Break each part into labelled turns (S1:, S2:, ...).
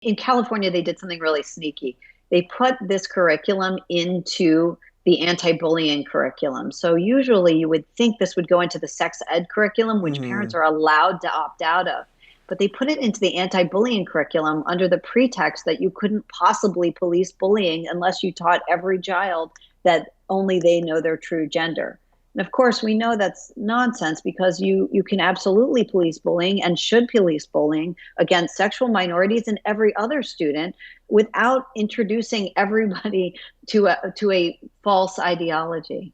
S1: In California, they did something really sneaky. They put this curriculum into the anti-bullying curriculum. So usually you would think this would go into the sex ed curriculum, which parents are allowed to opt out of. But they put it into the anti-bullying curriculum under the pretext that you couldn't possibly police bullying unless you taught every child that only they know their true gender. And of course, we know that's nonsense because you can absolutely police bullying and should police bullying against sexual minorities and every other student without introducing everybody to a false ideology.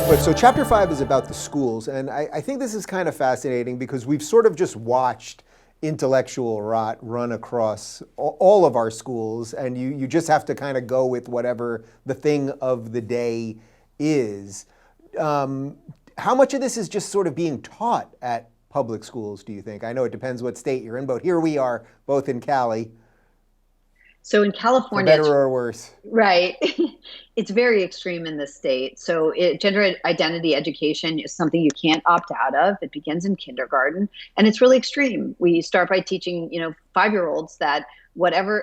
S2: But so chapter 5 is about the schools, and I think this is kind of fascinating because we've sort of just watched intellectual rot run across all of our schools, and you just have to kind of go with whatever the thing of the day is. How much of this is just sort of being taught at public schools, do you think? I know it depends what state you're in, but here we are, both in Cali.
S1: So in
S2: For
S1: California,
S2: better or worse.
S1: right. It's very extreme in the state. So gender identity education is something you can't opt out of. It begins in kindergarten, and it's really extreme. We start by teaching, 5-year-olds that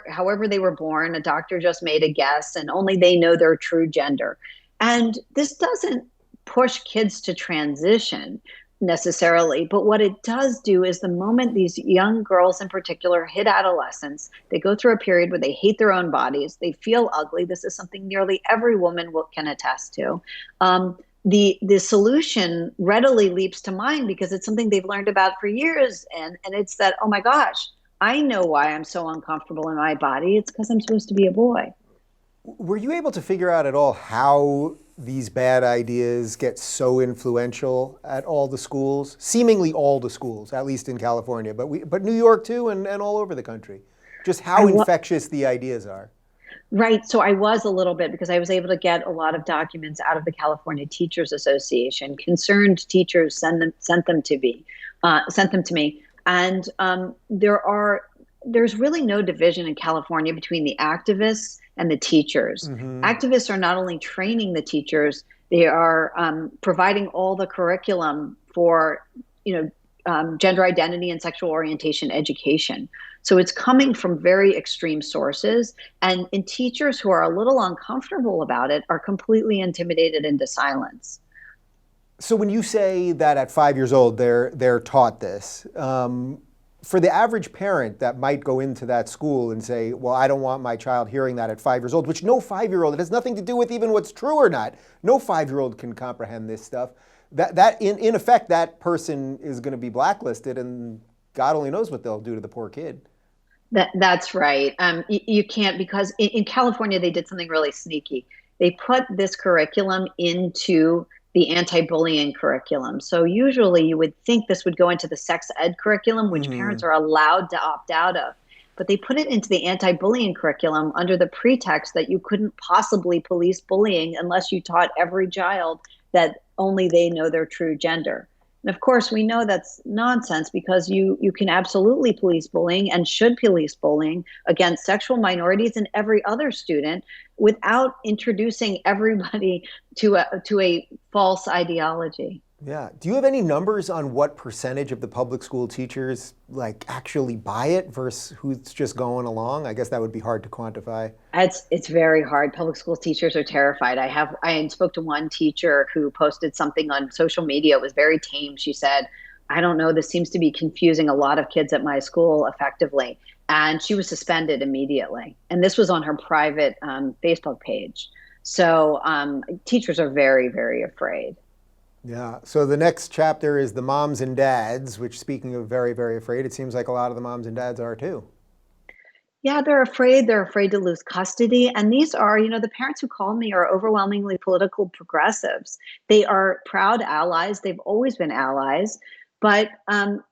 S1: however they were born, a doctor just made a guess, and only they know their true gender. And this doesn't push kids to transition necessarily, but what it does do is the moment these young girls in particular hit adolescence, they go through a period where they hate their own bodies, they feel ugly. This is something nearly every woman can attest to. The solution readily leaps to mind because it's something they've learned about for years, and it's that, oh my gosh, I know why I'm so uncomfortable in my body. It's because I'm supposed to be a boy.
S2: Were you able to figure out at all how these bad ideas get so influential at all the schools? Seemingly all the schools, at least in California, but New York too, and all over the country. Just how infectious the ideas are.
S1: Right. So I was a little bit because I was able to get a lot of documents out of the California Teachers Association. Concerned teachers sent them to me, and there's really no division in California between the activists and the teachers. Activists are not only training the teachers, they are providing all the curriculum for gender identity and sexual orientation education. So it's coming from very extreme sources, and teachers who are a little uncomfortable about it are completely intimidated into silence.
S2: So when you say that at 5 years old they're taught this, for the average parent that might go into that school and say, well, I don't want my child hearing that at 5 years old, which no 5-year-old, it has nothing to do with even what's true or not. No 5-year-old can comprehend this stuff. That in effect, that person is going to be blacklisted, and God only knows what they'll do to the poor kid.
S1: That's right. You can't, because in California, they did something really sneaky. They put this curriculum into the anti-bullying curriculum. So usually you would think this would go into the sex ed curriculum, which parents are allowed to opt out of. But they put it into the anti-bullying curriculum under the pretext that you couldn't possibly police bullying unless you taught every child that only they know their true gender. And of course, we know that's nonsense because you can absolutely police bullying and should police bullying against sexual minorities and every other student without introducing everybody to a false ideology.
S2: Yeah. Do you have any numbers on what percentage of the public school teachers actually buy it versus who's just going along? I guess that would be hard to quantify.
S1: It's very hard. Public school teachers are terrified. I spoke to one teacher who posted something on social media. It was very tame. She said, I don't know, this seems to be confusing a lot of kids at my school effectively. And she was suspended immediately. And this was on her private Facebook page. So teachers are very, very afraid.
S2: Yeah. So the next chapter is the moms and dads, which, speaking of very, very afraid, it seems like a lot of the moms and dads are too.
S1: Yeah, they're afraid. They're afraid to lose custody. And these are, the parents who call me are overwhelmingly political progressives. They are proud allies. They've always been allies. But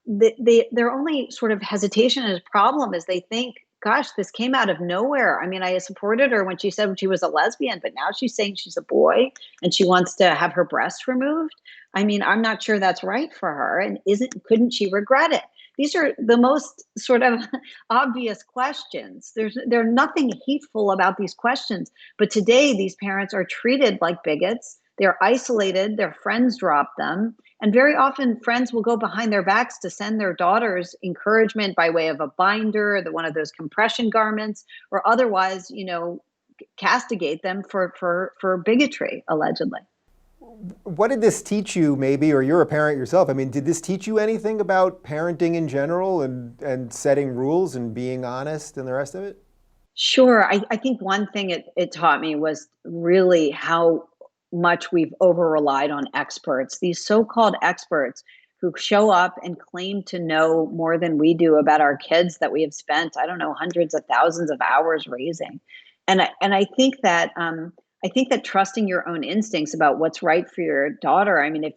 S1: their only sort of hesitation and problem is they think, gosh, this came out of nowhere. I mean, I supported her when she said she was a lesbian, but now she's saying she's a boy and she wants to have her breasts removed. I mean, I'm not sure that's right for her. And couldn't she regret it? These are the most sort of obvious questions. There's nothing hateful about these questions. But today, these parents are treated like bigots. They're isolated. Their friends drop them. And very often friends will go behind their backs to send their daughters encouragement by way of a binder, one of those compression garments, or otherwise, castigate them for bigotry, allegedly.
S2: What did this teach you, maybe, or you're a parent yourself? I mean, did this teach you anything about parenting in general and setting rules and being honest and the rest of it?
S1: Sure. I think one thing it taught me was really how much we've over relied on experts, these so-called experts who show up and claim to know more than we do about our kids that we have spent, I don't know, hundreds of thousands of hours raising. And I think that trusting your own instincts about what's right for your daughter. I mean,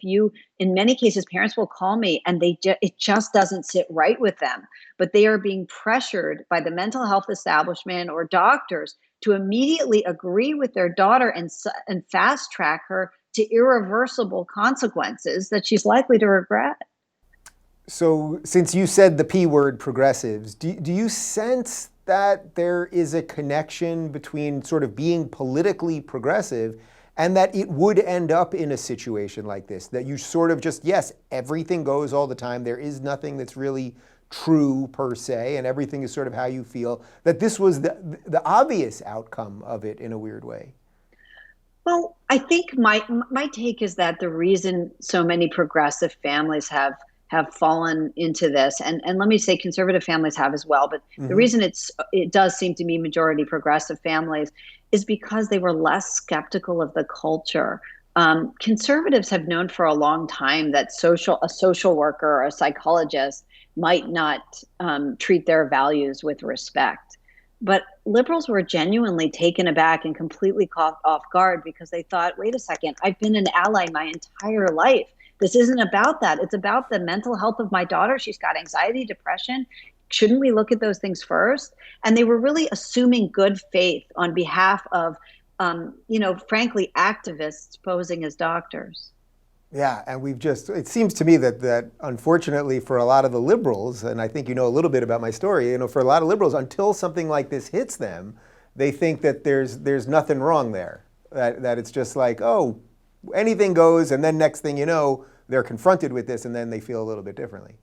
S1: in many cases, parents will call me and it just doesn't sit right with them, but they are being pressured by the mental health establishment or doctors to immediately agree with their daughter and fast track her to irreversible consequences that she's likely to regret.
S2: So, since you said the P word, progressives, do you sense that there is a connection between sort of being politically progressive and that it would end up in a situation like this? That you sort of just, yes, everything goes all the time. There is nothing that's really true per se, and everything is sort of how you feel. That this was the obvious outcome of it in a weird way.
S1: Well, I think my take is that the reason so many progressive families have fallen into this, and let me say conservative families have as well, but the reason it does seem to be majority progressive families is because they were less skeptical of the culture. Conservatives have known for a long time that a social worker or a psychologist might not treat their values with respect. But liberals were genuinely taken aback and completely caught off guard because they thought, wait a second, I've been an ally my entire life. This isn't about that. It's about the mental health of my daughter. She's got anxiety, depression. Shouldn't we look at those things first? And they were really assuming good faith on behalf of, frankly, activists posing as doctors.
S2: Yeah, and it seems to me that unfortunately for a lot of the liberals, and I think you know a little bit about my story, for a lot of liberals, until something like this hits them, they think that there's nothing wrong there. That it's just like, oh, anything goes, and then next thing you know, they're confronted with this, and then they feel a little bit differently.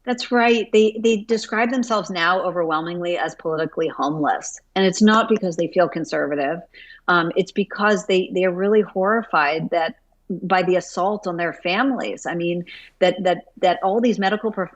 S1: That's right. They describe themselves now overwhelmingly as politically homeless. And it's not because they feel conservative. It's because they are really horrified by the assault on their families. I mean, that all these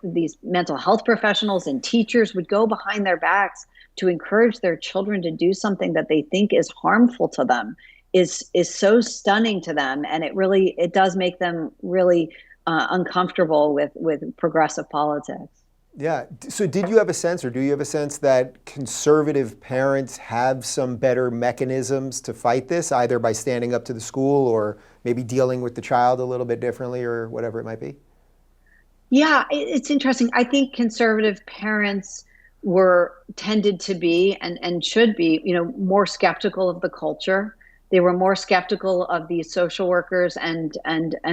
S1: these mental health professionals and teachers would go behind their backs to encourage their children to do something that they think is harmful to them is so stunning to them. And it does make them really uncomfortable with progressive politics.
S2: Yeah. So did you have a sense, or do you have a sense that conservative parents have some better mechanisms to fight this, either by standing up to the school or maybe dealing with the child a little bit differently or whatever it might be?
S1: Yeah, it's interesting. I think conservative parents tended to be and should be, more skeptical of the culture. They were more skeptical of these social workers and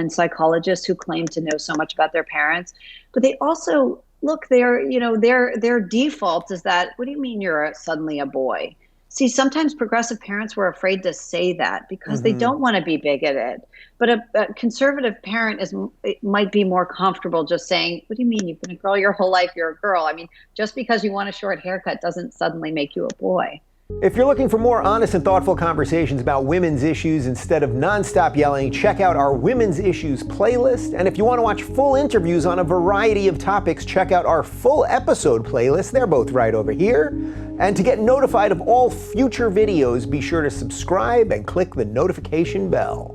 S1: psychologists who claim to know so much about their parents. But they also their default is that, what do you mean you're suddenly a boy? See, sometimes progressive parents were afraid to say that because they don't want to be bigoted. But a conservative parent might be more comfortable just saying, what do you mean you've been a girl your whole life? You're a girl. I mean, just because you want a short haircut doesn't suddenly make you a boy.
S2: If you're looking for more honest and thoughtful conversations about women's issues instead of nonstop yelling, check out our Women's Issues playlist. And if you want to watch full interviews on a variety of topics, check out our full episode playlist. They're both right over here. And to get notified of all future videos, be sure to subscribe and click the notification bell.